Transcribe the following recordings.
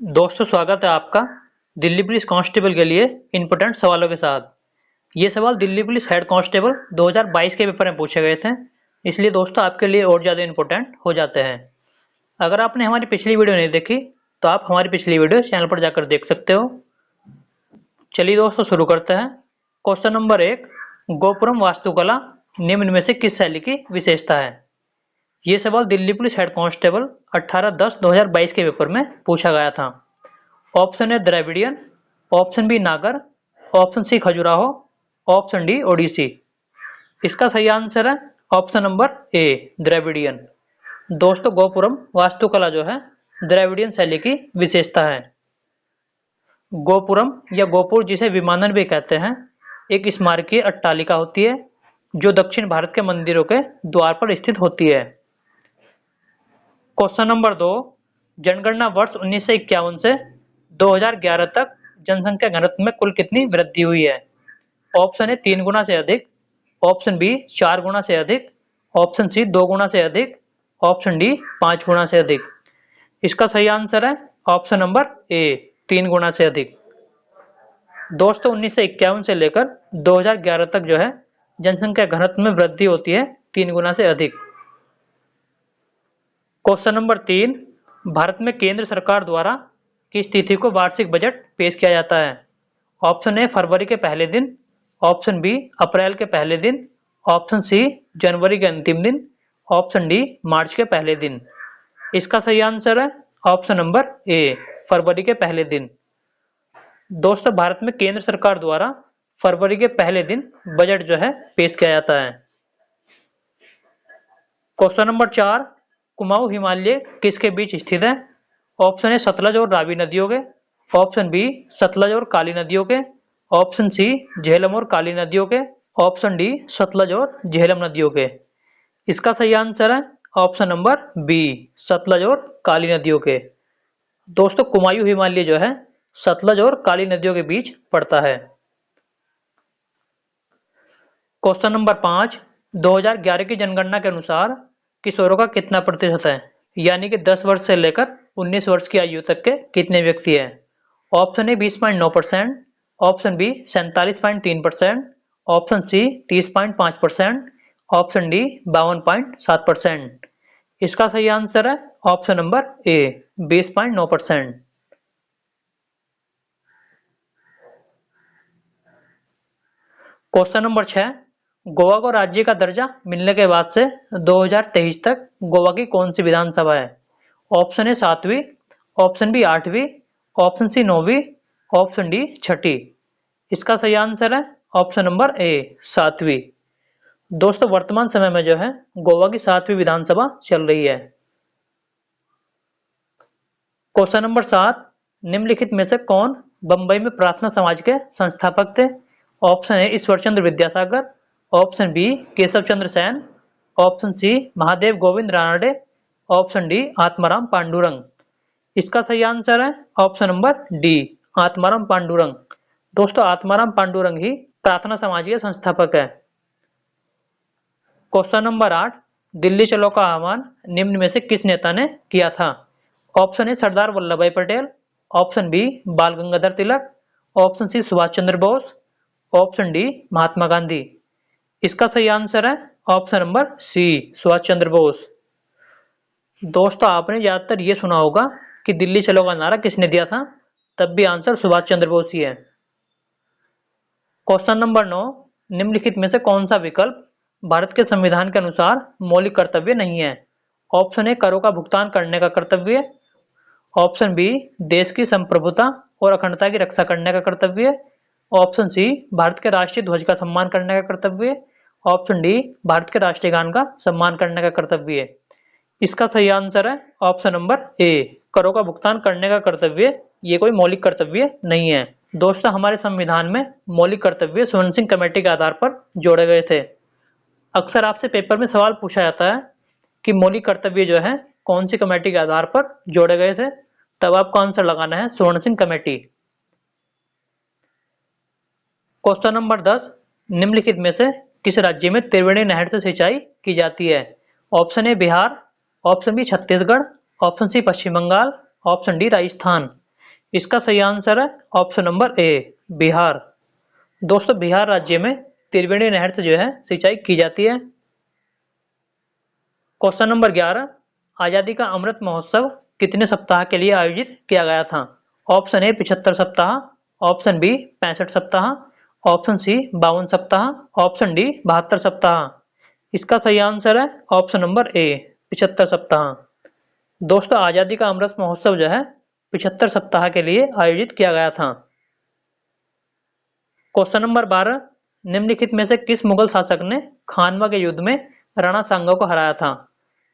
दोस्तों स्वागत है आपका दिल्ली पुलिस कांस्टेबल के लिए इम्पोर्टेंट सवालों के साथ। ये सवाल दिल्ली पुलिस हेड कांस्टेबल 2022 के पेपर में पूछे गए थे, इसलिए दोस्तों आपके लिए और ज़्यादा इम्पोर्टेंट हो जाते हैं। अगर आपने हमारी पिछली वीडियो नहीं देखी तो आप हमारी पिछली वीडियो चैनल पर जाकर देख सकते हो। चलिए दोस्तों शुरू करते हैं। क्वेश्चन नंबर 1, गोपुरम वास्तुकला निम्न में से किस शैली की विशेषता है? ये सवाल दिल्ली पुलिस हेड कांस्टेबल 18/10/2022 के पेपर में पूछा गया था। Option A Dravidian, option B Nagara, option C Khajuraho, option D Odissi. इसका सही आंसर है ऑप्शन नंबर ए द्रविडियन। दोस्तों गोपुरम वास्तुकला जो है द्रविडियन शैली की विशेषता है। गोपुरम या गोपुर जिसे विमानन भी कहते हैं, एक स्मारकीय अट्टालिका होती है जो दक्षिण भारत के मंदिरों के द्वार पर स्थित होती है। क्वेश्चन नंबर 2, जनगणना वर्ष 1951 से 2011 तक जनसंख्या घनत्व में कुल कितनी वृद्धि हुई है? ऑप्शन ए 3 गुना से अधिक, ऑप्शन बी 4 गुना से अधिक, ऑप्शन सी 2 गुना से अधिक, ऑप्शन डी 5 गुना से अधिक। इसका सही आंसर है ऑप्शन नंबर ए 3 गुना से अधिक। दोस्तों 1951 से लेकर 2011 तक जो है जनसंख्या घनत्व में वृद्धि होती है 3 गुना से अधिक। क्वेश्चन नंबर 3, भारत में केंद्र सरकार द्वारा किस तिथि को वार्षिक बजट पेश किया जाता है? ऑप्शन ए फरवरी के पहले दिन, ऑप्शन बी अप्रैल के पहले दिन, ऑप्शन सी जनवरी के अंतिम दिन, ऑप्शन डी मार्च के पहले दिन। इसका सही आंसर है ऑप्शन नंबर ए फरवरी के पहले दिन। दोस्तों भारत में केंद्र सरकार द्वारा फरवरी के पहले दिन बजट जो है पेश किया जाता है। क्वेश्चन नंबर 4, कुमाऊं हिमालय किसके बीच स्थित है? ऑप्शन ए सतलज और रावी नदियों के, ऑप्शन बी सतलज और काली नदियों के, ऑप्शन सी झेलम और काली नदियों के, ऑप्शन डी सतलज और झेलम नदियों के। इसका सही आंसर है ऑप्शन नंबर बी सतलज और काली नदियों के। दोस्तों कुमायूं हिमालय जो है सतलज और काली नदियों के बीच पड़ता है। क्वेश्चन नंबर 5, 2011 की जनगणना के अनुसार किशोरों का कितना प्रतिशत है? यानी कि 10 वर्ष से लेकर 19 वर्ष की आयु तक के कितने व्यक्ति हैं? Option A 20.9%, option B 47.3%, option C 30.5%, option D 52.7%। इसका सही आंसर है option number A 20.9%। Question number 6, Goa को राज्य का दर्जा मिलने के बाद से 2023 तक गोवा की कौन सी विधानसभा है? ऑप्शन ए 7वीं, ऑप्शन बी 8वीं, ऑप्शन सी 9वीं, ऑप्शन डी 6ठी। इसका सही आंसर है ऑप्शन नंबर ए 7वीं। दोस्तों वर्तमान समय में जो है गोवा की 7वीं विधानसभा चल रही है। क्वेश्चन नंबर 7, निम्नलिखित में से कौन बंबई में प्रार्थना समाज के संस्थापक थे? Option A Ishwar Chandra Vidyasagar, option B Keshav Chandra Sen, option C Mahadev Govind Ranade, option D Atmaram Pandurang. इसका सही आंसर है option number D Atmaram Pandurang. दोस्तों आत्माराम पांडुरंग ही प्रार्थना समाज के संस्थापक है। क्वेश्चन नंबर 8, दिल्ली चलो का आह्वान निम्न में से किस नेता ने किया था? ऑप्शन ए सरदार वल्लभ भाई पटेल, ऑप्शन बी बाल Gangadhar Tilak, option C Subhash Chandra Bose, option D Mahatma Gandhi. इसका सही आंसर है option number C Subhash Chandra Bose. दोस्तों आपने ज्यादातर ये सुना होगा कि दिल्ली चलो का नारा किसने दिया था, तब भी आंसर सुभाष चंद्र बोस ही है। क्वेश्चन नंबर 9, निम्नलिखित में से कौन सा विकल्प भारत के संविधान के अनुसार मौलिक कर्तव्य नहीं है? ऑप्शन ए करों का भुगतान करने का कर्तव्य, ऑप्शन बी देश की संप्रभुता और अखंडता की रक्षा करने का कर्तव्य, ऑप्शन सी भारत के राष्ट्रीय ध्वज का सम्मान करने का कर्तव्य, ऑप्शन डी भारत के राष्ट्रीय गान का सम्मान करने का कर्तव्य। इसका सही आंसर है ऑप्शन नंबर ए करों का भुगतान करने का कर्तव्य। ये कोई मौलिक कर्तव्य नहीं है। दोस्तों हमारे संविधान में मौलिक कर्तव्य स्वर्ण सिंह कमेटी के आधार पर जोड़े गए थे। अक्सर आपसे पेपर में सवाल पूछा जाता है कि मौलिक कर्तव्य जो है कौन सी कमेटी के आधार पर जोड़े गए थे, तब आपको आंसर लगाना है स्वर्ण सिंह कमेटी। क्वेश्चन नंबर 10, निम्नलिखित में से किस राज्य में त्रिवेणी नहर से सिंचाई की जाती है? Option A Bihar, option B Chhattisgarh, option C Paschim Bengal, option D Rajasthan. इसका सही आंसर है ऑप्शन नंबर ए, बिहार। दोस्तों बिहार राज्य में त्रिवेणी नहर से जो है सिंचाई की जाती है। क्वेश्चन नंबर 11, आजादी का अमृत महोत्सव कितने सप्ताह के लिए आयोजित किया गया था? ऑप्शन ए 75 सप्ताह, ऑप्शन बी 65 सप्ताह, ऑप्शन सी 52 सप्ताह, ऑप्शन डी 72 सप्ताह। इसका सही आंसर है ऑप्शन नंबर ए, 75 सप्ताह। दोस्तों आजादी का अमृत महोत्सव जो है 75 सप्ताह के लिए आयोजित किया गया था। क्वेश्चन नंबर 12, निम्नलिखित में से किस मुगल शासक ने खानवा के युद्ध में राणा सांगा को हराया था?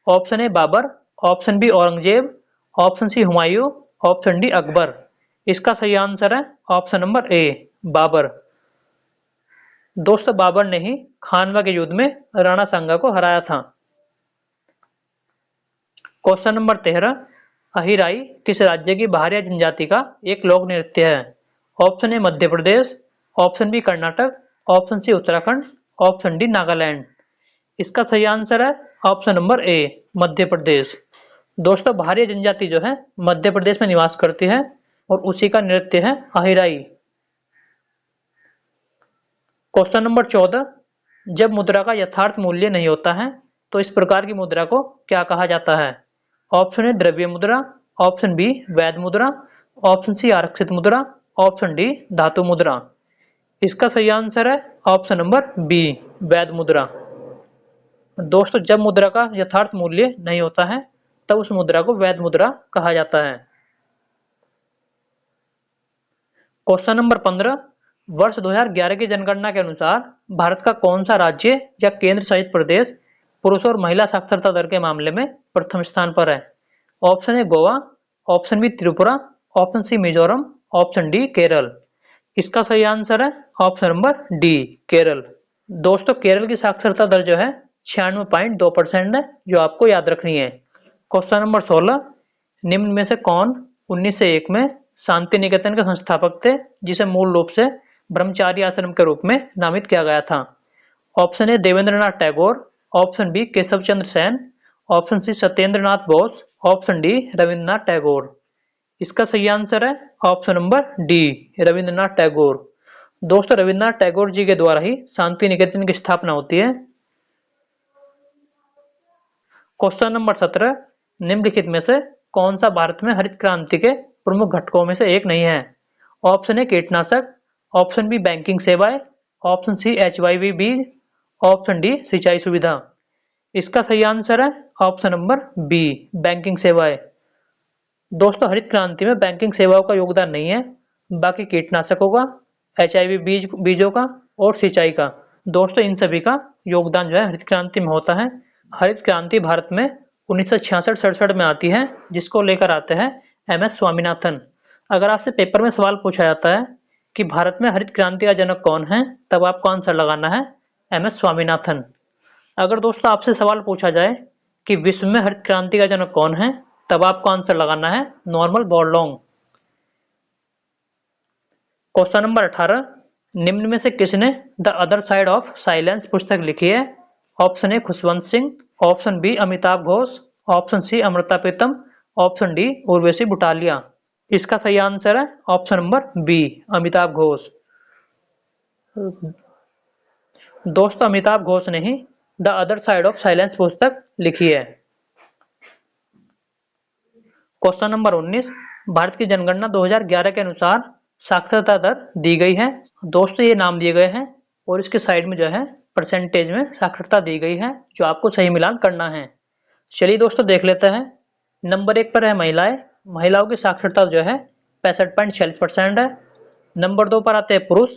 Option A Babar, option B Aurangzeb, option C Humayun, option D Akbar. इसका सही आंसर है ऑप्शन नंबर ए, बाबर। दोस्तों बाबर ने ही खानवा के युद्ध में राणा सांगा को हराया था। क्वेश्चन नंबर 13, अहिराई किस राज्य की बाहरी जनजाति का एक लोक नृत्य है? Option A Madhya Pradesh, option B Karnataka, option C Uttarakhand, option D Nagaland. इसका सही आंसर है ऑप्शन नंबर ए, मध्य प्रदेश। दोस्तों बाहरी जनजाति जो है मध्य प्रदेश में निवास करती है और उसी का नृत्य है अहिराई। क्वेश्चन नंबर 14, जब मुद्रा का यथार्थ मूल्य नहीं होता है तो इस प्रकार की मुद्रा को क्या कहा जाता है? ऑप्शन ए द्रव्य मुद्रा, ऑप्शन बी वैध मुद्रा, ऑप्शन सी आरक्षित मुद्रा, ऑप्शन डी धातु मुद्रा। इसका सही आंसर है ऑप्शन नंबर बी, वैध मुद्रा। दोस्तों जब मुद्रा का यथार्थ मूल्य नहीं होता है तब उस मुद्रा को वैध मुद्रा कहा जाता है। क्वेश्चन नंबर 15, वर्ष 2011 की जनगणना के अनुसार भारत का कौन सा राज्य या केंद्र शासित प्रदेश पुरुष और महिला साक्षरता दर के मामले में प्रथम स्थान पर है? Option A Goa, option B Tripura, option C Mizoram, option D Kerala. इसका सही आंसर है ऑप्शन नंबर डी, केरल। दोस्तों केरल की साक्षरता दर जो है 96.2% है, जो आपको याद रखनी है। क्वेश्चन नंबर 16, निम्न में से कौन 1901 में शांति निकेतन के संस्थापक थे जिसे मूल रूप से ब्रह्मचारी आश्रम के रूप में नामित किया गया था? Option A Debendranath Tagore, option B Keshav Chandra Sen, option C Satyendra Nath Bose, option D Rabindranath Tagore. इसका सही आंसर है option number D, Rabindranath Tagore. दोस्तों रविन्द्रनाथ टैगोर जी के द्वारा ही शांति निकेतन की स्थापना होती है। क्वेश्चन नंबर 17, निम्नलिखित में से कौन सा भारत में हरित क्रांति के प्रमुख घटकों में से एक नहीं है? ऑप्शन ए कीटनाशक, ऑप्शन बी बैंकिंग सेवाएं, ऑप्शन सी HYV बीज, ऑप्शन डी सिंचाई सुविधा। इसका सही आंसर है ऑप्शन नंबर बी, बैंकिंग सेवाएं। दोस्तों हरित क्रांति में बैंकिंग सेवाओं का योगदान नहीं है, बाकी कीटनाशकों का, HIV बीजों का और सिंचाई का, दोस्तों इन सभी का योगदान जो है हरित क्रांति में होता है। हरित क्रांति भारत में 1966-67 में आती है, जिसको लेकर आते हैं MS स्वामीनाथन। अगर आपसे पेपर में सवाल पूछा जाता है कि भारत में हरित क्रांति का जनक कौन है, तब आपको आंसर लगाना है MS स्वामीनाथन। अगर दोस्तों आपसे सवाल पूछा जाए कि विश्व में हरित क्रांति का जनक कौन है, तब आपको आंसर लगाना है नॉर्मन बोरलॉग। क्वेश्चन नंबर 18, निम्न में से किसने the other side of silence पुस्तक लिखी है? Option A Khushwant Singh, option B Amitabh Ghosh, option C Amrita Pritam, option D Urvashi Butalia. इसका सही आंसर है option number B, Amitabh Ghosh. दोस्तों अमिताभ घोष ने ही the other side of silence पुस्तक लिखी है। क्वेश्चन नंबर 19, भारत की जनगणना 2011 के अनुसार साक्षरता दर दी गई है। दोस्तों ये नाम दिए गए हैं और इसके साइड में जो है परसेंटेज में साक्षरता दी गई है, जो आपको सही मिलान करना है। चलिए दोस्तों देख लेते हैं। नंबर 1 पर है महिलाएं। महिलाओं की साक्षरता जो है 65.46% है। नंबर 2 पर आते हैं पुरुष।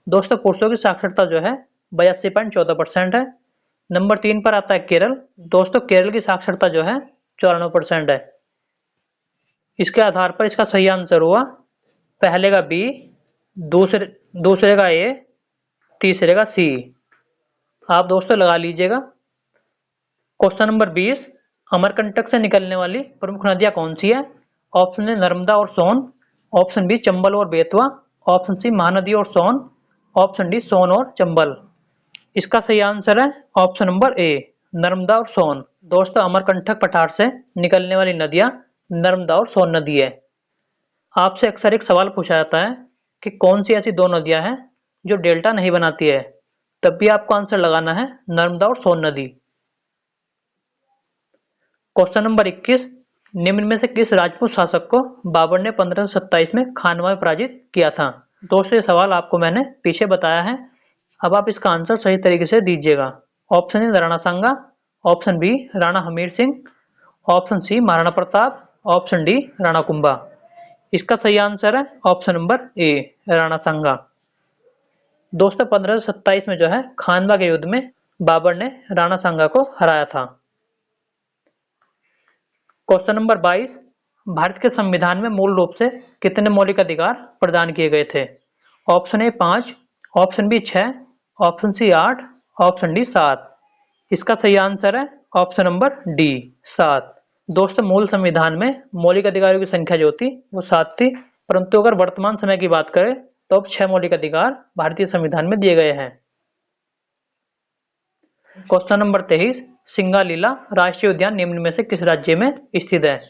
दोस्तों पुरुषों की साक्षरता जो है 82.14% है। नंबर 3 पर आता है केरल। दोस्तों केरल की साक्षरता जो है 94% है। इसके आधार पर इसका सही आंसर हुआ पहले का बी, दूसरे का ए, तीसरे का सी। आप दोस्तों लगा लीजिएगा। क्वेश्चन नंबर 20, अमरकंटक से निकलने वाली प्रमुख नदियां कौन सी है? ऑप्शन ए नर्मदा और सोन, ऑप्शन बी चंबल और बेतवा, ऑप्शन सी महानदी और सोन, ऑप्शन डी सोन और चंबल। इसका सही आंसर है ऑप्शन नंबर ए, नर्मदा और सोन। दोस्तों अमरकंटक पठार से निकलने वाली नदियां नर्मदा और सोन नदी है। आपसे अक्सर एक सवाल पूछा जाता है कि कौन सी ऐसी दो नदियां हैं जो डेल्टा नहीं बनाती है, तब भी आपको आंसर लगाना है नर्मदा और सोन नदी। क्वेश्चन नंबर 21, निम्न में से किस राजपूत शासक को बाबर ने 1527 में खानवा में पराजित किया था? दोस्तों ये सवाल आपको मैंने पीछे बताया है, अब आप इसका आंसर सही तरीके से दीजिएगा। Option A Rana Sanga, option B Rana Hamir Singh, option C Maharana Pratap, option D Rana Kumbha. इसका सही आंसर है option number A Rana Sanga. दोस्तों 1527 में जो है खानवा के युद्ध में बाबर ने राणा सांगा को हराया था। क्वेश्चन नंबर 22, भारत के संविधान में मूल रूप से कितने मौलिक अधिकार प्रदान किए गए थे? Option A 5, option B 6, option C 8, option D 7। इसका सही आंसर है ऑप्शन नंबर डी 7। दोस्तों मूल संविधान में मौलिक अधिकारों की संख्या जो थी वो 7 थी, परंतु अगर वर्तमान समय की बात करें तो अब 6 मौलिक अधिकार भारतीय संविधान में दिए गए हैं। क्वेश्चन नंबर 23, सिंगालीला राष्ट्रीय उद्यान निम्न में से किस राज्य में स्थित है?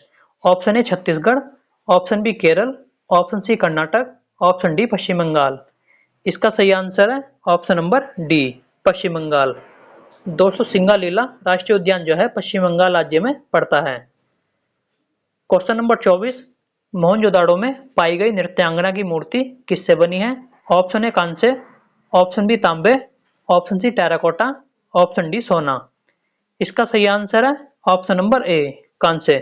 Option A Chhattisgarh, option B Kerala, option C Karnataka, option D Paschim Bengal. इसका सही आंसर है option number D Paschim Bengal. दोस्तों सिंगालीला राष्ट्रीय उद्यान जो है पश्चिम बंगाल राज्य में पड़ता है। क्वेश्चन नंबर 24, मोहनजोदाड़ो में पाई गई नृत्यांगना की मूर्ति किससे बनी है? ऑप्शन ए कांस्य, ऑप्शन बी तांबे, option C terracotta, option D सोना। इसका सही आंसर है ऑप्शन नंबर ए कांस्य।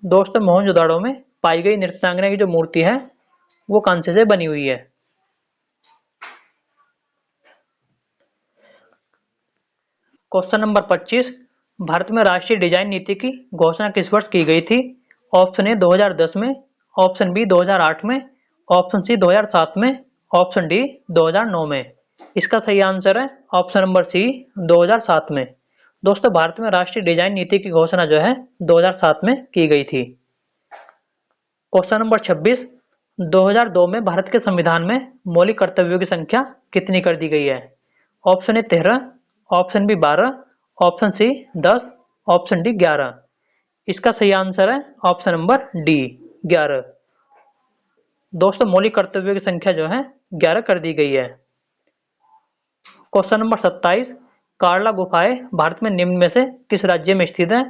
दोस्तों मोहनजोदाड़ो में पाई गई नृत्यांगना की जो मूर्ति है वो कांस्य से बनी हुई है। क्वेश्चन नंबर 25, भारत में राष्ट्रीय डिजाइन नीति की घोषणा किस वर्ष की गई थी? ऑप्शन ए 2010 में, ऑप्शन बी 2008 में, ऑप्शन सी 2007 में, ऑप्शन डी 2009 में। इसका सही आंसर है ऑप्शन नंबर सी 2007 में। दोस्तों भारत में राष्ट्रीय डिजाइन नीति की घोषणा जो है 2007 में की गई थी। क्वेश्चन नंबर 26, 2002 में भारत के संविधान में मौलिक कर्तव्यों की संख्या कितनी कर दी गई है? Option A 13, option B 12, option C 10, option D 11। इसका सही आंसर है ऑप्शन नंबर डी 11। दोस्तों मौलिक कर्तव्यों की संख्या जो है 11 कर दी गई है। क्वेश्चन नंबर 27, कार्ला गुफाएं भारत में निम्न में से किस राज्य में स्थित है?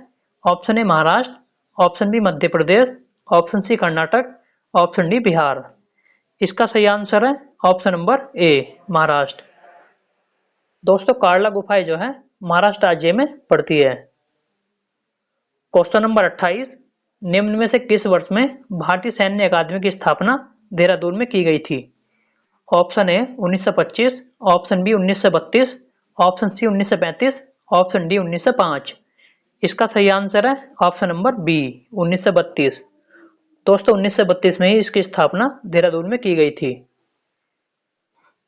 Option A Maharashtra, option B Madhya Pradesh, option C Karnataka, option D Bihar. इसका सही आंसर है ऑप्शन नंबर ए महाराष्ट्र। दोस्तों कार्ला गुफाएं जो है महाराष्ट्र राज्य में पड़ती है। क्वेश्चन नंबर 28, निम्न में से किस वर्ष में भारतीय सैन्य अकादमी की स्थापना देहरादून में की गई थी? Option A 1925, option B 1932, option C 1935, option D 1905। इसका सही आंसर है ऑप्शन नंबर बी 1932। दोस्तों 1932 में ही इसकी स्थापना देहरादून में की गई थी।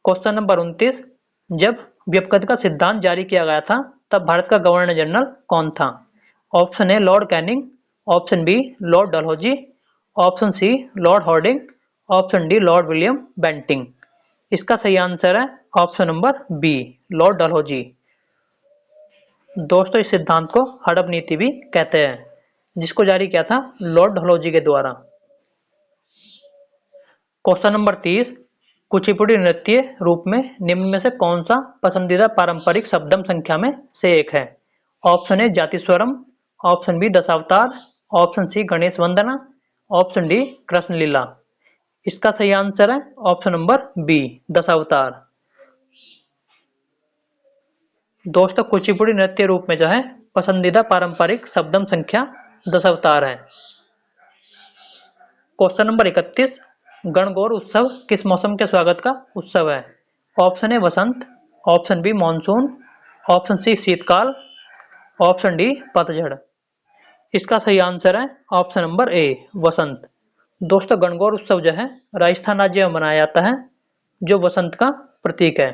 क्वेश्चन नंबर 29, जब व्यपकत का सिद्धांत जारी किया गया था तब भारत का गवर्नर जनरल कौन था? Option A lord Canning, option B lord Dalhousie, option C lord Hardinge, option D lord William Bentinck. इसका सही आंसर है option number B lord Dalhousie. दोस्तों इस सिद्धांत को हड़प नीति भी कहते हैं, जिसको जारी किया था लॉर्ड डलहौजी के द्वारा। क्वेश्चन नंबर 30, कुचिपुड़ी नृत्य रूप में निम्न में से कौन सा पसंदीदा पारंपरिक शब्दम संख्या में से एक है? Option A Jatiswaram, option B Dashavatar, option C Ganesh Vandana, option D Krishna Leela. इसका सही आंसर है ऑप्शन नंबर बी दशावतार। दोस्तों कुचिपुड़ी नृत्य रूप में जो है पसंदीदा पारंपरिक शब्दम संख्या दशावतार है। क्वेश्चन नंबर 31, गणगौर उत्सव किस मौसम के स्वागत का उत्सव है? Option A Vasant, option B monsoon, option C शीतकाल, ऑप्शन डी पतझड़। इसका सही आंसर है ऑप्शन नंबर ए वसंत। दोस्तों गणगौर उत्सव जो है राजस्थान राज्य में मनाया जाता है, जो वसंत का प्रतीक है।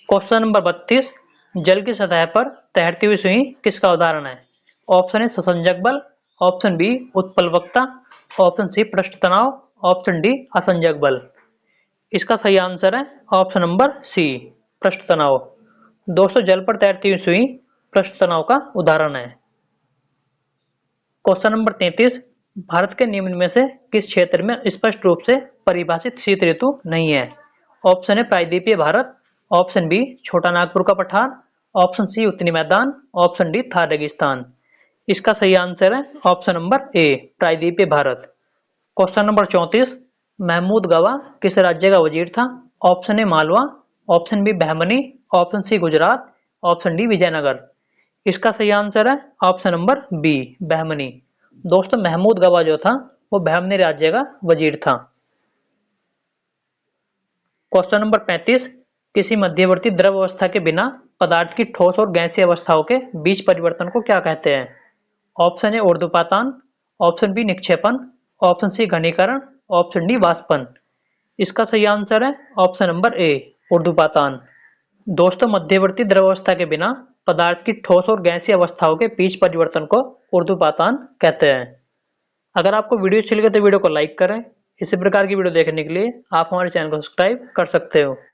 क्वेश्चन नंबर 32, जल की सतह पर तैरती हुई सुई किसका उदाहरण है? ऑप्शन ए ससंजक बल, ऑप्शन बी उत्प्लवकता, ऑप्शन सी पृष्ठ तनाव, ऑप्शन डी असंजक बल। इसका सही आंसर है ऑप्शन नंबर सी पृष्ठ तनाव। दोस्तों जल पर तैरती हुई सुई पृष्ठ तनाव का उदाहरण है। क्वेश्चन नंबर 33, भारत के निम्न में से किस क्षेत्र में स्पष्ट रूप से परिभाषित शीत ऋतु नहीं है? ऑप्शन है प्रायद्वीपीय भारत, ऑप्शन बी छोटा नागपुर का पठार, ऑप्शन सी उत्तरी मैदान, ऑप्शन डी थार रेगिस्तान। इसका सही आंसर है ऑप्शन नंबर ए प्रायद्वीपीय भारत। क्वेश्चन नंबर 34, महमूद गवा किस राज्य का वजीर था? Option A Malwa, option B Bahmani, option C Gujarat, option D Vijayanagar. इसका सही आंसर है ऑप्शन नंबर बी बहमनी। दोस्तों महमूद गवा जो था वो बहमनी राज्य का वजीर था। क्वेश्चन नंबर 35, किसी मध्यवर्ती द्रव अवस्था के बिना पदार्थ की ठोस और गैसीय अवस्थाओं के बीच परिवर्तन को क्या कहते हैं? ऑप्शन ए ऊर्ध्वपातन, ऑप्शन बी निक्षेपण, ऑप्शन सी घनीकरण, ऑप्शन डी वाष्पन। इसका सही आंसर है ऑप्शन नंबर ए ऊर्ध्वपातन। दोस्तों मध्यवर्ती द्रवावस्था के बिना पदार्थ की ठोस और गैसीय अवस्थाओं के बीच परिवर्तन को ऊर्ध्वपातन कहते हैं। अगर आपको वीडियो अच्छी लगे तो वीडियो को लाइक करें। इसी प्रकार की वीडियो देखने के लिए आप हमारे चैनल को सब्सक्राइब कर सकते हो।